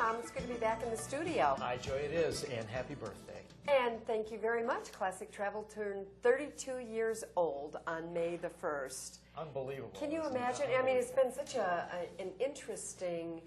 Tom. It's good to be back in the studio. Hi, Joy, it is, and happy birthday. And thank you very much. Classic Travel turned 32 years old on May the 1st. Unbelievable. Can you imagine? I mean, it's been such an interesting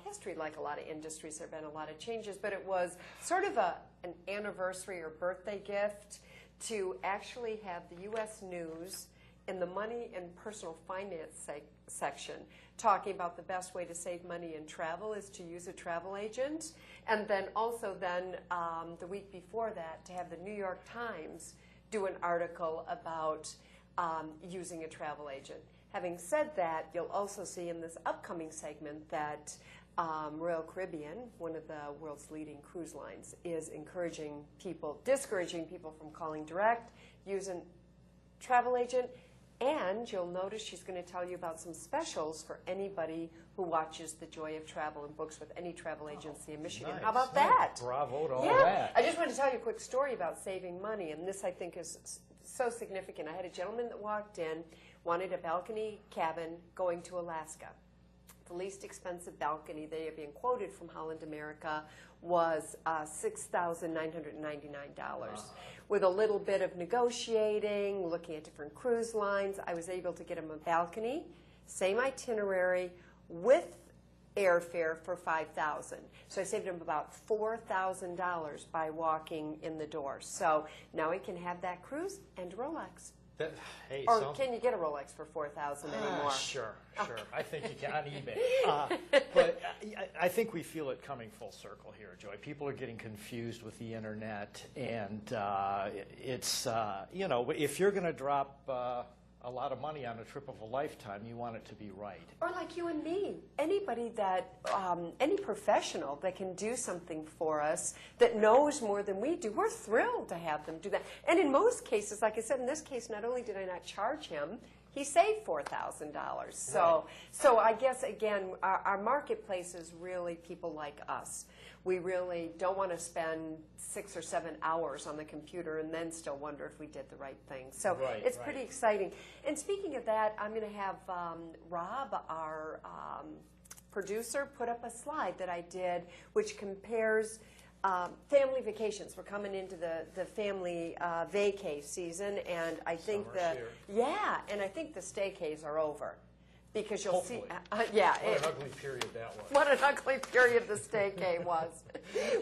history, like a lot of industries. There have been a lot of changes, but it was sort of an anniversary or birthday gift to actually have the U.S. News in the money and personal finance section talking about the best way to save money in travel is to use a travel agent. And then also the week before that, to have the New York Times do an article about using a travel agent. Having said that, you'll also see in this upcoming segment that Royal Caribbean, one of the world's leading cruise lines, is discouraging people from calling direct, using travel agent. And you'll notice she's going to tell you about some specials for anybody who watches The Joy of Travel and books with any travel agency in Michigan. Nice. How about that? Bravo to all yeah. that. I just wanted to tell you a quick story about saving money, and this I think is so significant. I had a gentleman that walked in, wanted a balcony cabin going to Alaska. The least expensive balcony they are being quoted from Holland America was $6,999. With a little bit of negotiating, looking at different cruise lines, I was able to get him a balcony, same itinerary, with airfare for $5,000. So I saved him about $4,000 by walking in the door. So now he can have that cruise and a Rolex. Hey, or can you get a Rolex for $4,000 anymore? Sure. I think you can on eBay. But I think we feel it coming full circle here, Joy. People are getting confused with the internet, and it's if you're going to drop a lot of money on a trip of a lifetime, you want it to be right. Or like you and me, anybody that, any professional that can do something for us that knows more than we do, we're thrilled to have them do that. And in most cases, like I said, in this case, not only did I not charge him, he saved $4,000. So I guess, again, our marketplace is really people like us. We really don't want to spend 6 or 7 hours on the computer and then still wonder if we did the right thing. So it's pretty exciting. And speaking of that, I'm going to have Rob, our producer, put up a slide that I did which compares family vacations. We're coming into the family vacay season, and I think and I think the staycays are over. Because you'll Hopefully. see, What an ugly period that was. What an ugly period the staycay was.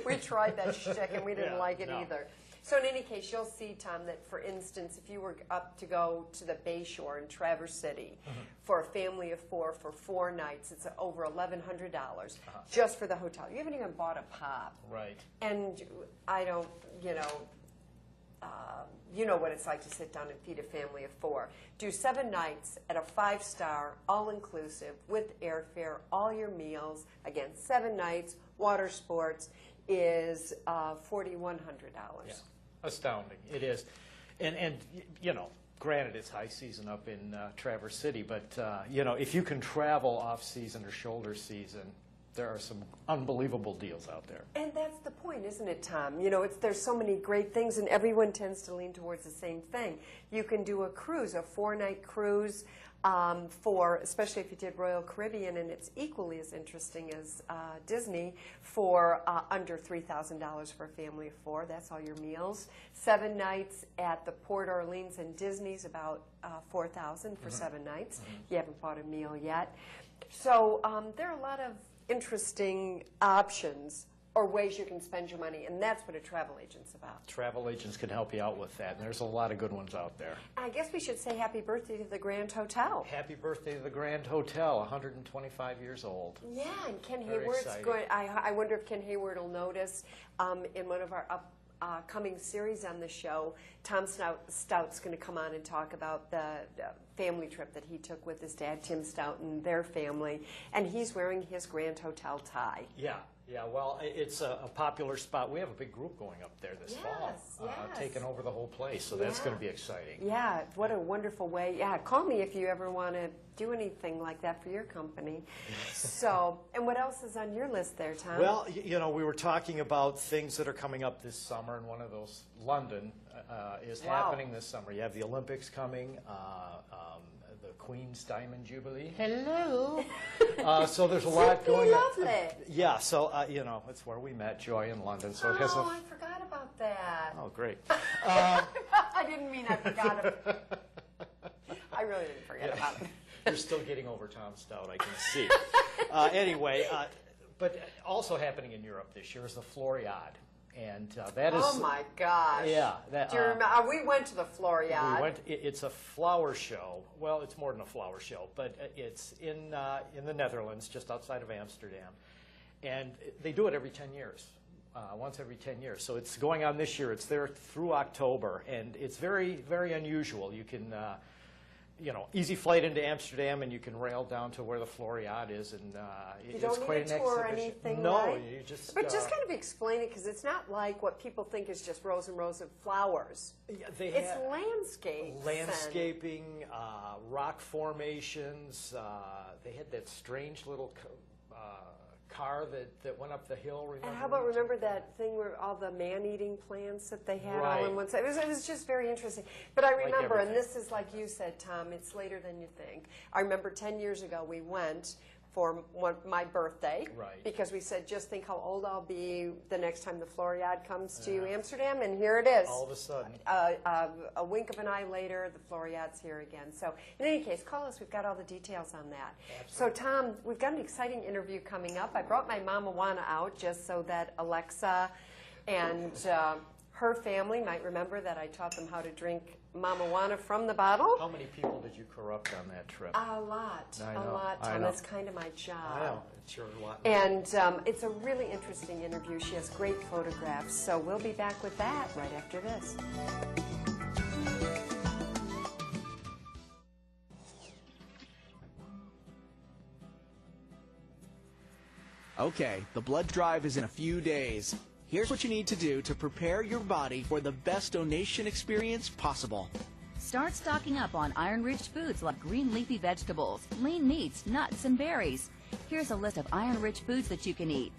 We tried that shtick and we didn't like it either. So in any case, you'll see, Tom, that for instance, if you were up to go to the Bayshore in Traverse City for a family of 4 for 4 nights, it's over $1,100 just for the hotel. You haven't even bought a pop. Right. And I don't, you know what it's like to sit down and feed a family of 4. Do 7 nights at a 5-star, all-inclusive, with airfare, all your meals. Again, 7 nights, water sports is $4,100. Yeah. Astounding. It is. And granted, it's high season up in Traverse City, but, if you can travel off-season or shoulder season, there are some unbelievable deals out there. And that's the point, isn't it, Tom? There's so many great things, and everyone tends to lean towards the same thing. You can do a cruise, a 4-night cruise, especially if you did Royal Caribbean, and it's equally as interesting as Disney, for under $3,000 for a family of 4. That's all your meals. 7 nights at the Port Orleans and Disney's about $4,000 for 7 nights. You haven't bought a meal yet. So there are a lot of interesting options or ways you can spend your money, and that's what a travel agent's about. Travel agents can help you out with that, and there's a lot of good ones out there. I guess we should say happy birthday to the Grand Hotel. Happy birthday to the Grand Hotel, 125 years old. Yeah, and Ken Hayward's going. I wonder if Ken Hayward will notice in one of our upcoming series on the show, Tom Stout's going to come on and talk about the family trip that he took with his dad, Tim Stout, and their family, and he's wearing his Grand Hotel tie. Yeah, well, it's a popular spot. We have a big group going up there this fall, taking over the whole place, so that's going to be exciting. Yeah, what a wonderful way. Yeah, call me if you ever want to do anything like that for your company. So, and what else is on your list there, Tom? Well, we were talking about things that are coming up this summer, and one of those, London, is happening this summer. You have the Olympics coming, Queen's Diamond Jubilee. Hello. So there's a lot going on. Lovely. Yeah, so, you know, it's where we met, Joy, in London. So it has a... I forgot about that. Oh, great. I didn't mean I forgot it. I really didn't forget about it. You're still getting over Tom Stout, I can see. Anyway, but also happening in Europe this year is the Floriade. And that is... Oh, my gosh. Yeah. That, do you remember? We went to the Floriade. It's a flower show. Well, it's more than a flower show, but it's in the Netherlands, just outside of Amsterdam. And they do it every 10 years, once every 10 years. So it's going on this year. It's there through October, and it's very, very unusual. You can... you know, easy flight into Amsterdam, and you can rail down to where the Floriade is, and it's quite an exhibition. You don't need a tour or anything, no, right? You just... But just kind of explain it, because it's not like what people think is just rows and rows of flowers. Yeah, it's landscapes. Landscaping, rock formations. They had that strange little car that went up the hill. Remember? And how about, remember that thing where all the man-eating plants that they had all in one side? It was just very interesting. But I remember, and this is like you said, Tom, it's later than you think. I remember 10 years ago we went for my birthday, because we said, just think how old I'll be the next time the Floriade comes to Amsterdam, and here it is. All of a sudden. A wink of an eye later, the Floriade's here again. So in any case, call us. We've got all the details on that. Absolutely. So Tom, we've got an exciting interview coming up. I brought my Mama Juana out just so that Alexa and her family might remember that I taught them how to drink Mama Juana from the bottle. How many people did you corrupt on that trip? A lot, Tom. That's kind of my job. I know. It's sure a lot. And it's a really interesting interview. She has great photographs. So we'll be back with that right after this. Okay, the blood drive is in a few days. Here's what you need to do to prepare your body for the best donation experience possible. Start stocking up on iron-rich foods like green leafy vegetables, lean meats, nuts, and berries. Here's a list of iron-rich foods that you can eat.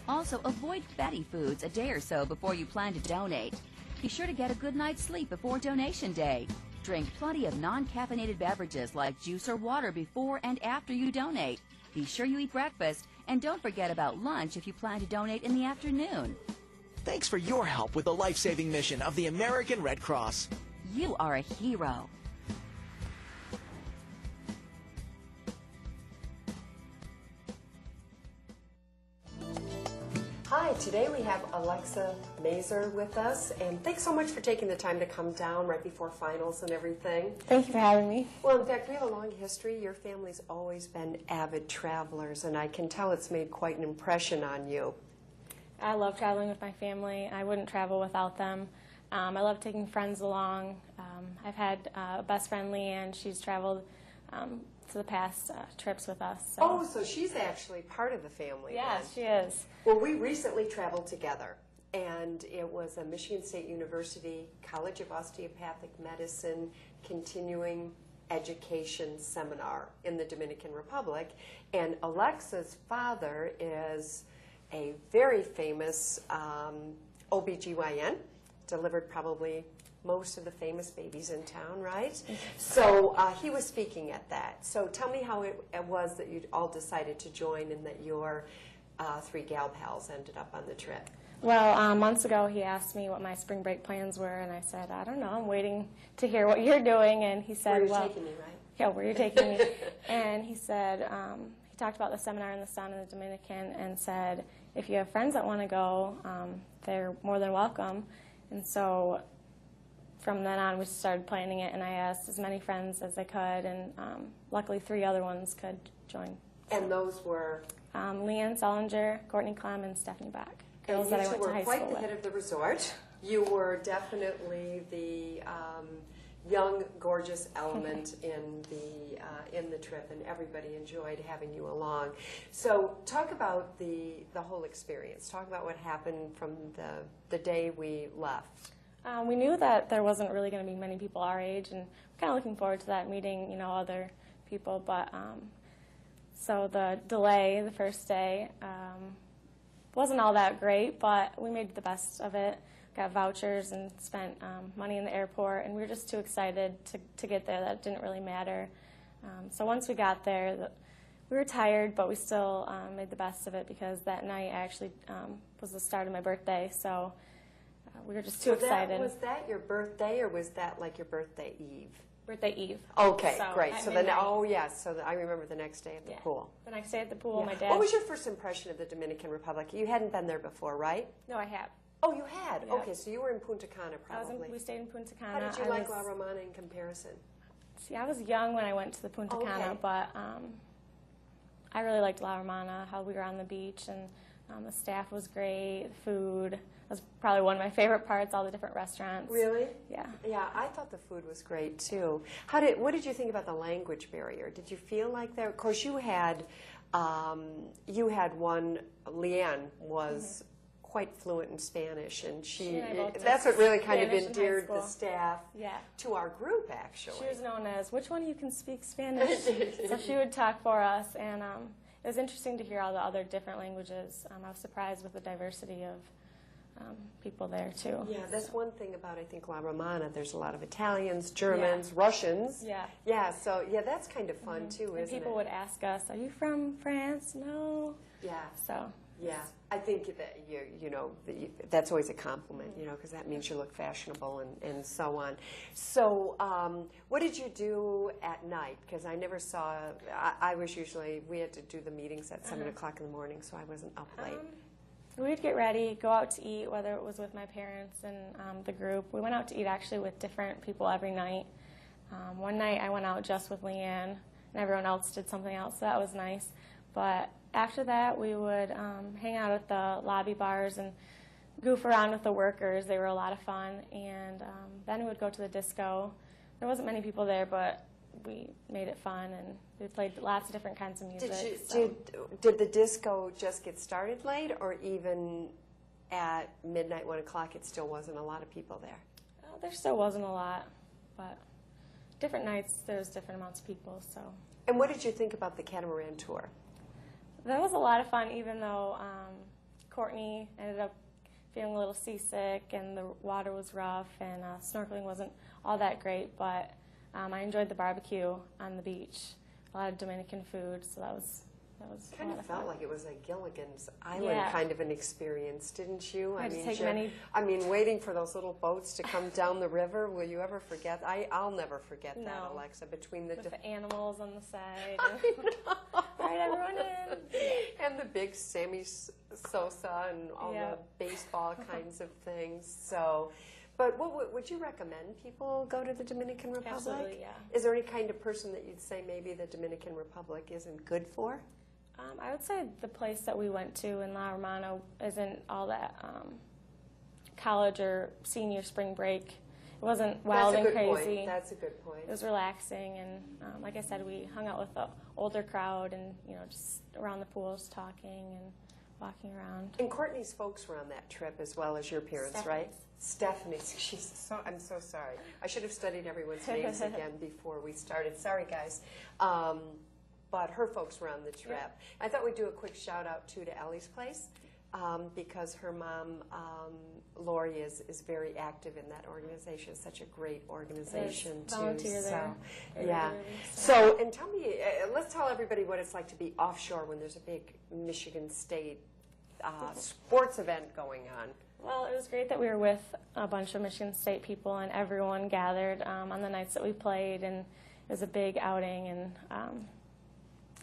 Also, avoid fatty foods a day or so before you plan to donate. Be sure to get a good night's sleep before donation day. Drink plenty of non-caffeinated beverages like juice or water before and after you donate. Be sure you eat breakfast, and don't forget about lunch if you plan to donate in the afternoon. Thanks for your help with the life-saving mission of the American Red Cross. You are a hero. Hi, today we have Alexa Mazer with us, and thanks so much for taking the time to come down right before finals and everything. Thank you for having me. Well, in fact, we have a long history. Your family's always been avid travelers, and I can tell it's made quite an impression on you. I love traveling with my family. I wouldn't travel without them. I love taking friends along. I've had a best friend, Leanne. She's traveled to the past trips with us. So. Oh, so she's actually part of the family. Yes, then. she is. Well, we recently traveled together, and it was a Michigan State University College of Osteopathic Medicine continuing education seminar in the Dominican Republic, and Alexa's father is a very famous OBGYN, delivered probably most of the famous babies in town, right? So he was speaking at that. So tell me how it was that you all decided to join and that your three gal pals ended up on the trip. Well, months ago he asked me what my spring break plans were, and I said, I don't know, I'm waiting to hear what you're doing. And he said, where you're taking me, right? Yeah, where you're taking me. And he said, he talked about the seminar in the Sun in the Dominican and said, if you have friends that want to go, they're more than welcome. And so from then on, we started planning it, and I asked as many friends as I could, and luckily 3 other ones could join. And those were? Leanne Solinger, Courtney Clem, and Stephanie Bach. Girls that I went to high school with. You were quite the hit of the resort. You were definitely the young, gorgeous element in the trip, and everybody enjoyed having you along. So talk about the whole experience. Talk about what happened from the day we left. We knew that there wasn't really going to be many people our age, and we're kind of looking forward to that, meeting, other people. But so the delay, the first day, wasn't all that great, but we made the best of it. Got vouchers and spent money in the airport, and we were just too excited to get there that it didn't really matter. So once we got there, we were tired, but we still made the best of it because that night actually was the start of my birthday, so we were just too excited. Was that your birthday, or was that like your birthday eve? Birthday eve. Okay, So great. at So then, midnight. yes, so I remember the next day at the pool. The next day at the pool, Yeah. my dad. What was your first impression of the Dominican Republic? You hadn't been there before, right? No, I have. Oh, you had? Yeah. Okay, so you were in Punta Cana probably. We stayed in Punta Cana. How did you I like was- La Romana in comparison? See, I was young when I went to the Punta Cana, Okay. but I really liked La Romana, how we were on the beach, and the staff was great, the food. That was probably one of my favorite parts, all the different restaurants. Really? Yeah. Yeah, I thought the food was great too. What did you think about the language barrier? Did you feel like there? Of course, you had one. Leanne was quite fluent in Spanish, and She and I both took that's what really kind of Spanish in high endeared the school. staff Yeah. to our group, actually. She was known as, which one of you can speak Spanish? So she would talk for us, and it was interesting to hear all the other different languages. I was surprised with the diversity of people there, too. Yeah, that's one thing about, I think, La Romana. There's a lot of Italians, Germans, Russians. Yeah. Yeah, so, that's kind of fun, too, And isn't people it? would ask us, are you from France? No. Yeah. So. Yeah, I think that that's always a compliment, because that means you look fashionable and so on. So, what did you do at night? Because I never saw. We had to do the meetings at 7 o'clock in the morning, so I wasn't up late. We'd get ready, go out to eat, whether it was with my parents and the group. We went out to eat actually with different people every night. One night I went out just with Leanne, and everyone else did something else, so that was nice. But after that, we would hang out at the lobby bars and goof around with the workers. They were a lot of fun. And then we would go to the disco. There wasn't many people there, but we made it fun, and we played lots of different kinds of music. Did the disco just get started late, or even at midnight, 1 o'clock, it still wasn't a lot of people there? There still wasn't a lot, but different nights there was different amounts of people. So. And what did you think about the catamaran tour? That was a lot of fun, even though Courtney ended up feeling a little seasick and the water was rough and snorkeling wasn't all that great, but I enjoyed the barbecue on the beach. A lot of Dominican food, so that was Kind a lot of of fun. felt like it was a Gilligan's Island kind of an experience, didn't you? I had to take many. Waiting for those little boats to come down the river. Will you ever forget? I'll never forget that, No. Alexa. Between the With the animals on the side. I know. All right, everyone in. And the big Sammy Sosa and all Yeah. the baseball kinds of things. So, but would you recommend people go to the Dominican Republic? Absolutely, yeah. Is there any kind of person that you'd say maybe the Dominican Republic isn't good for? I would say the place that we went to in La Romana isn't all that college or senior spring break. It wasn't wild and crazy. Point. That's a good point. It was relaxing, and like I said, we hung out with the older crowd and just around the pools talking and walking around. And Courtney's folks were on that trip as well as your parents, right? Stephanie's. I'm so sorry. I should have studied everyone's names again before we started. Sorry, guys. But her folks were on the trip. Yeah. I thought we'd do a quick shout out too to Ellie's place because her mom, Lori, is very active in that organization. Such a great organization too. Volunteer there. Yeah. Regularly, So, and tell me, let's tell everybody what it's like to be offshore when there's a big Michigan State sports event going on. Well, it was great that we were with a bunch of Michigan State people, and everyone gathered on the nights that we played, and it was a big outing. And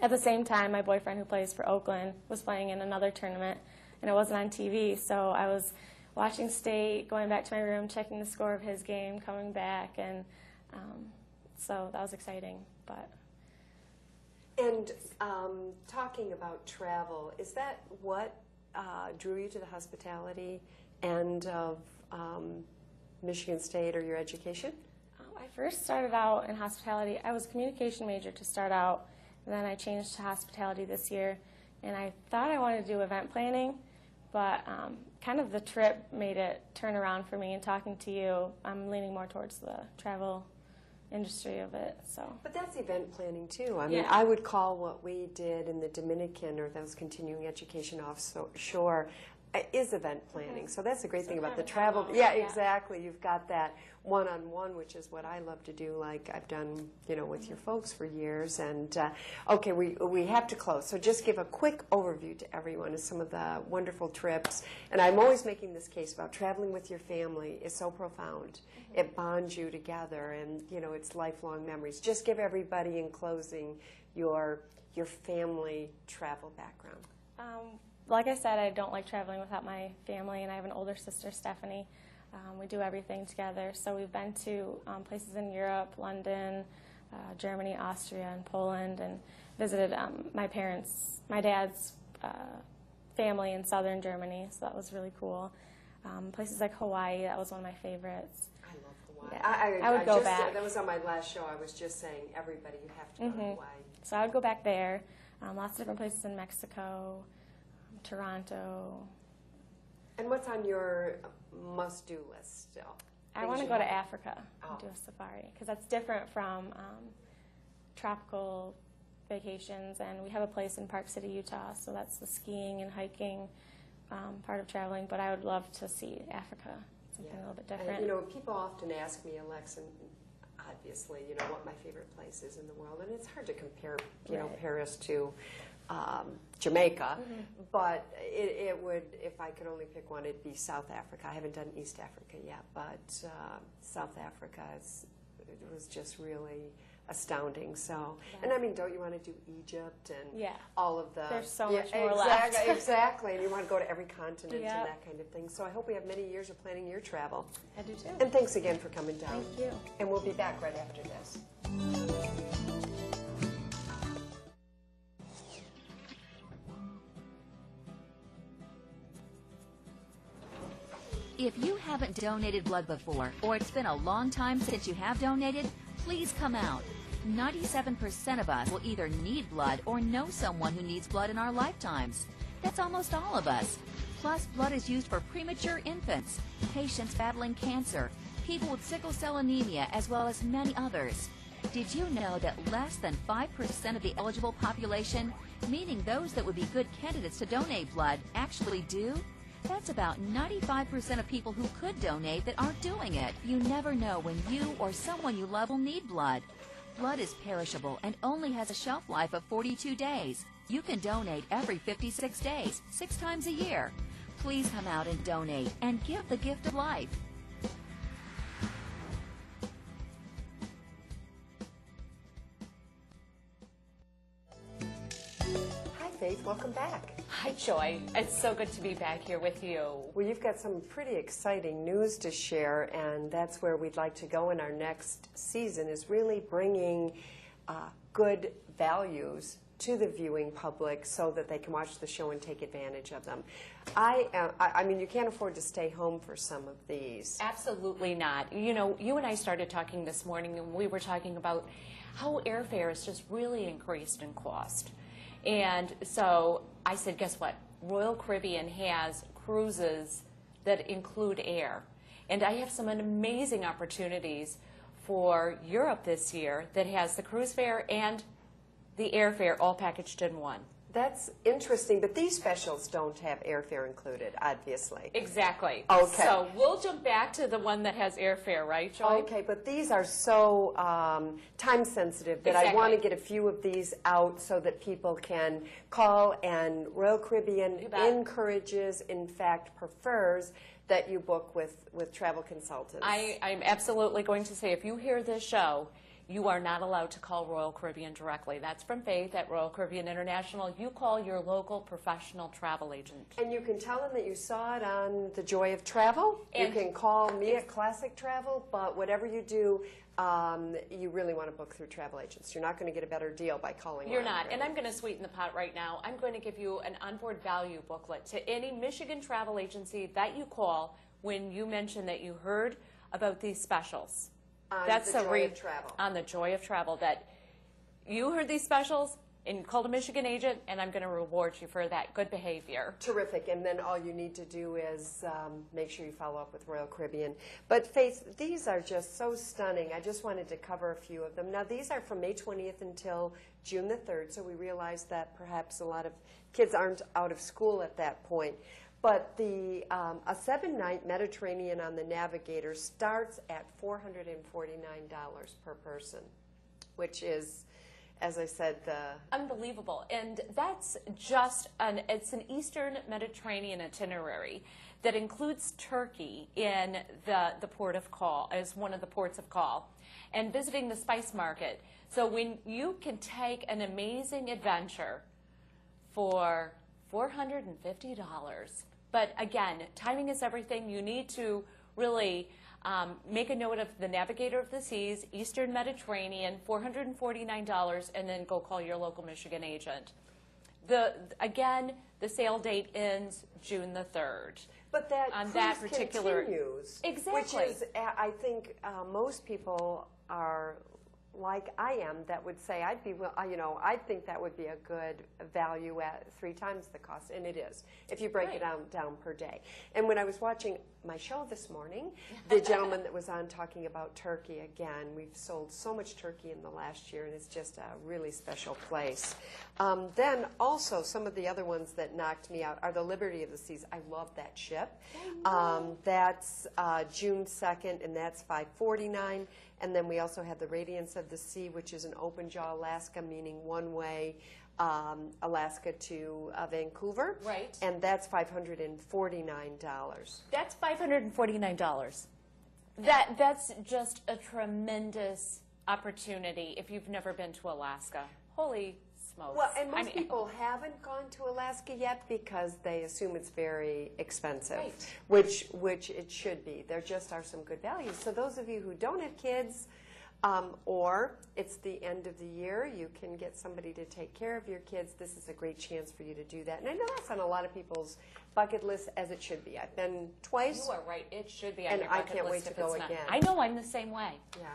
at the same time, my boyfriend, who plays for Oakland, was playing in another tournament, and it wasn't on TV, so I was watching State, going back to my room, checking the score of his game, coming back, and so that was exciting. And talking about travel, is that what drew you to the hospitality end of Michigan State or your education? I first started out in hospitality. I was a communication major to start out, and then I changed to hospitality this year. And I thought I wanted to do event planning, but kind of the trip made it turn around for me. And talking to you, I'm leaning more towards the travel industry of it. So. But that's event planning too. I mean, Yeah. I would call what we did in the Dominican or those continuing education offshore is event planning. So that's the great thing about the travel. Yeah, exactly. You've got that one-on-one, which is what I love to do, like I've done, with your folks for years. And okay, we have to close. So just give a quick overview to everyone of some of the wonderful trips. And I'm always making this case about traveling with your family is so profound. It bonds you together, and it's lifelong memories. Just give everybody in closing your family travel background. Like I said, I don't like traveling without my family, and I have an older sister, Stephanie. We do everything together. So we've been to places in Europe, London, Germany, Austria, and Poland, and visited my dad's family in southern Germany, so that was really cool. Places like Hawaii, that was one of my favorites. I love Hawaii. Yeah. I would go just, back. That was on my last show. I was just saying, everybody, you have to go to Hawaii. So I would go back there. Lots of different places in Mexico, Toronto. And what's on your must-do list still? I want to go to Africa and do a safari, because that's different from tropical vacations. And we have a place in Park City, Utah, so that's the skiing and hiking part of traveling. But I would love to see Africa, something a little bit different. People often ask me, Alexa, obviously, what my favorite place is in the world. And it's hard to compare, Paris to Jamaica, but it would, if I could only pick one, it'd be South Africa. I haven't done East Africa yet, but South Africa it was just really astounding. So, and I mean, don't you want to do Egypt and all of the? There's so much more left. Exactly, and you want to go to every continent and that kind of thing. So I hope we have many years of planning your travel. I do too. And thanks again for coming down. Thank you. And we'll be back right after this. If you haven't donated blood before, or it's been a long time since you have donated, please come out. 97% of us will either need blood or know someone who needs blood in our lifetimes. That's almost all of us. Plus, blood is used for premature infants, patients battling cancer, people with sickle cell anemia, as well as many others. Did you know that less than 5% of the eligible population, meaning those that would be good candidates to donate blood, actually do? That's about 95% of people who could donate that aren't doing it. You never know when you or someone you love will need blood. Blood is perishable and only has a shelf life of 42 days. You can donate every 56 days, 6 times a year. Please come out and donate and give the gift of life. Faith, welcome back. Hi, Joy. It's so good to be back here with you. Well, you've got some pretty exciting news to share, and that's where we'd like to go in our next season, is really bringing good values to the viewing public so that they can watch the show and take advantage of them. I mean, you can't afford to stay home for some of these. Absolutely not. You and I started talking this morning, and we were talking about how airfare has just really increased in cost. And so I said, guess what? Royal Caribbean has cruises that include air. And I have some amazing opportunities for Europe this year that has the cruise fare and the airfare all packaged in one. That's interesting, but these specials don't have airfare included, obviously. Exactly. Okay. So we'll jump back to the one that has airfare, right, Joy? Okay, but these are so time sensitive that I want to get a few of these out so that people can call, and Royal Caribbean encourages, in fact, prefers that you book with travel consultants. I'm absolutely going to say, if you hear this show, you are not allowed to call Royal Caribbean directly. That's from Faith at Royal Caribbean International. You call your local professional travel agent. And you can tell them that you saw it on The Joy of Travel. And you can call me at Classic Travel, but whatever you do, you really want to book through travel agents. You're not going to get a better deal by calling. You're not. And I'm going to sweeten the pot right now. I'm going to give you an onboard value booklet to any Michigan travel agency that you call when you mention that you heard about these specials. On That's The Joy of Travel. On The Joy of Travel, that you heard these specials, and called a Michigan agent, and I'm going to reward you for that good behavior. Terrific. And then all you need to do is make sure you follow up with Royal Caribbean. But Faith, these are just so stunning. I just wanted to cover a few of them. Now, these are from May 20th until June the 3rd, so we realize that perhaps a lot of kids aren't out of school at that point. But a 7-night Mediterranean on the Navigator starts at $449 per person, which is, as I said, unbelievable. And that's just it's an Eastern Mediterranean itinerary that includes Turkey in the port of call, as one of the ports of call, and visiting the spice market. So when you can take an amazing adventure for $450, but again, timing is everything. You need to really make a note of the Navigator of the Seas, Eastern Mediterranean, $449, and then go call your local Michigan agent. Again, the sale date ends June the 3rd. But that on cruise that particular continues. Exactly. Which is, I think, most people are like I am that would say I think that would be a good value at 3 times the cost, and it is if you break it down per day. And when I was watching my show this morning, the gentleman that was on talking about Turkey again, we've sold so much turkey in the last year, and it's just a really special place. Then also some of the other ones that knocked me out are the Liberty of the Seas. I love that ship. That's June 2nd, and that's $549. And then we also have the Radiance of the Sea, which is an open jaw Alaska, meaning one-way Alaska to Vancouver. Right. And that's $549. That's $549. That's just a tremendous opportunity if you've never been to Alaska. Holy smokes. Well, and most people haven't gone to Alaska yet because they assume it's very expensive, right. which it should be. There just are some good values. So those of you who don't have kids, or it's the end of the year, you can get somebody to take care of your kids. This is a great chance for you to do that. And I know that's on a lot of people's bucket list, as it should be. I've been twice. You are right. It should be on and your bucket I can't list wait to if go it's not. again. I know, I'm the same way. Yeah.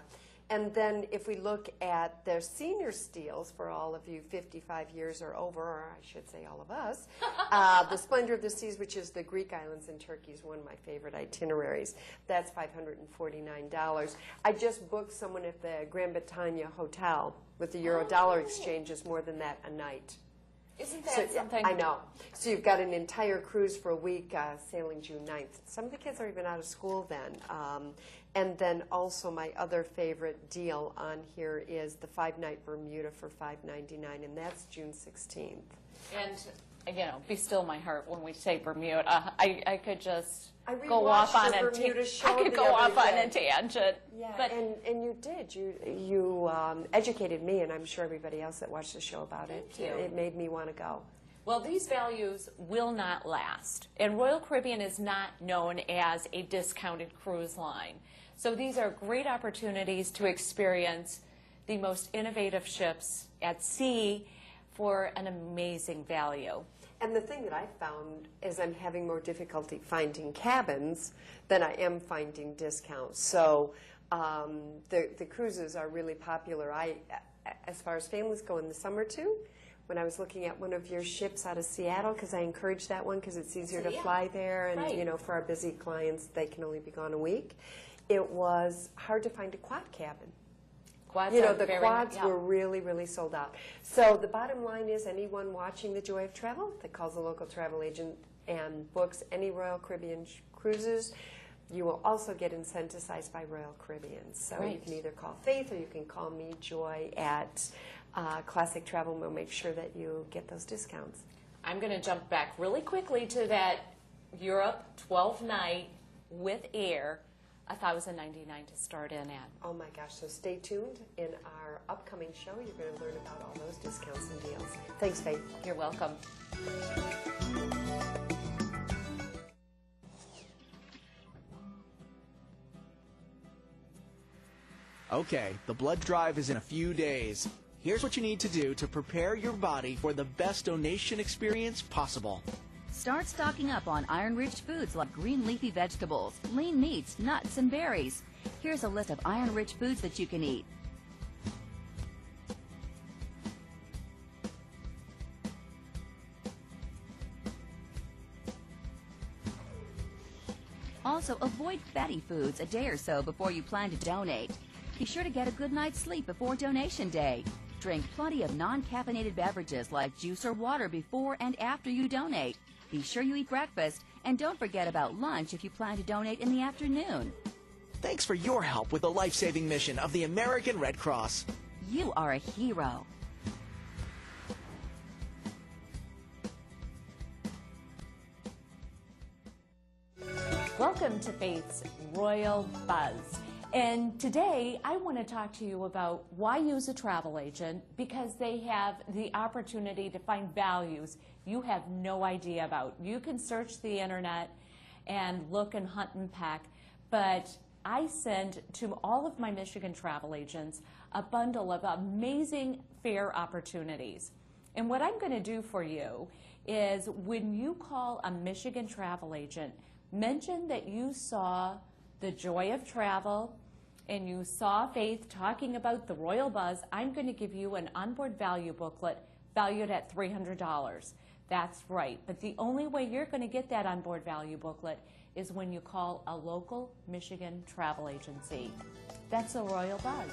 And then if we look at their senior steals for all of you 55 years or over, or I should say all of us, the Splendor of the Seas, which is the Greek islands in Turkey, is one of my favorite itineraries. That's $549. I just booked someone at the Grand Bretagne Hotel with the euro-dollar exchange is more than that a night. Isn't that something? I know. So you've got an entire cruise for a week sailing June 9th. Some of the kids are even out of school then. And then also my other favorite deal on here is the 5-night Bermuda for $599, and that's June 16th. And, be still my heart when we say Bermuda. I could just go rewatched off on the a Bermuda show I could the go other off on day. a tangent. Yeah, But and you did. You educated me, and I'm sure everybody else that watched the show about it. Thank you. It made me want to go. well, these values will not last. And Royal Caribbean is not known as a discounted cruise line. So these are great opportunities to experience the most innovative ships at sea for an amazing value. And the thing that I found is I'm having more difficulty finding cabins than I am finding discounts. So the cruises are really popular. As far as families go in the summer too, when I was looking at one of your ships out of Seattle, because I encourage that one because it's easier to fly there, and Right. For our busy clients, they can only be gone a week. It was hard to find a quad cabin. Quads The are very- quads yeah. were really, really sold out. So the bottom line is anyone watching The Joy of Travel that calls a local travel agent and books any Royal Caribbean cruises, you will also get incentivized by Royal Caribbean. So you Right. can either call Faith or you can call me, Joy, at Classic Travel, and we'll make sure that you get those discounts. I'm going to jump back really quickly to that Europe 12-night with air, $1,099 to start in at. Oh my gosh, so stay tuned. In our upcoming show, you're going to learn about all those discounts and deals. Thanks, Faith. You're welcome. Okay, the blood drive is in a few days. Here's what you need to do to prepare your body for the best donation experience possible. Start stocking up on iron-rich foods like green leafy vegetables, lean meats, nuts, and berries. Here's a list of iron-rich foods that you can eat. Also, avoid fatty foods a day or so before you plan to donate. Be sure to get a good night's sleep before donation day. Drink plenty of non-caffeinated beverages like juice or water before and after you donate. Be sure you eat breakfast, and don't forget about lunch if you plan to donate in the afternoon. Thanks for your help with the life-saving mission of the American Red Cross. You are a hero. Welcome to Faith's Royal Buzz. And today I want to talk to you about why use a travel agent, because they have the opportunity to find values you have no idea about. You can search the internet and look and hunt and peck, but I send to all of my Michigan travel agents a bundle of amazing fare opportunities. And what I'm going to do for you is when you call a Michigan travel agent, mention that you saw The Joy of Travel and you saw Faith talking about the Royal Buzz. I'm going to give you an onboard value booklet valued at $300. That's right. But the only way you're going to get that onboard value booklet is when you call a local Michigan travel agency. That's a Royal Buzz.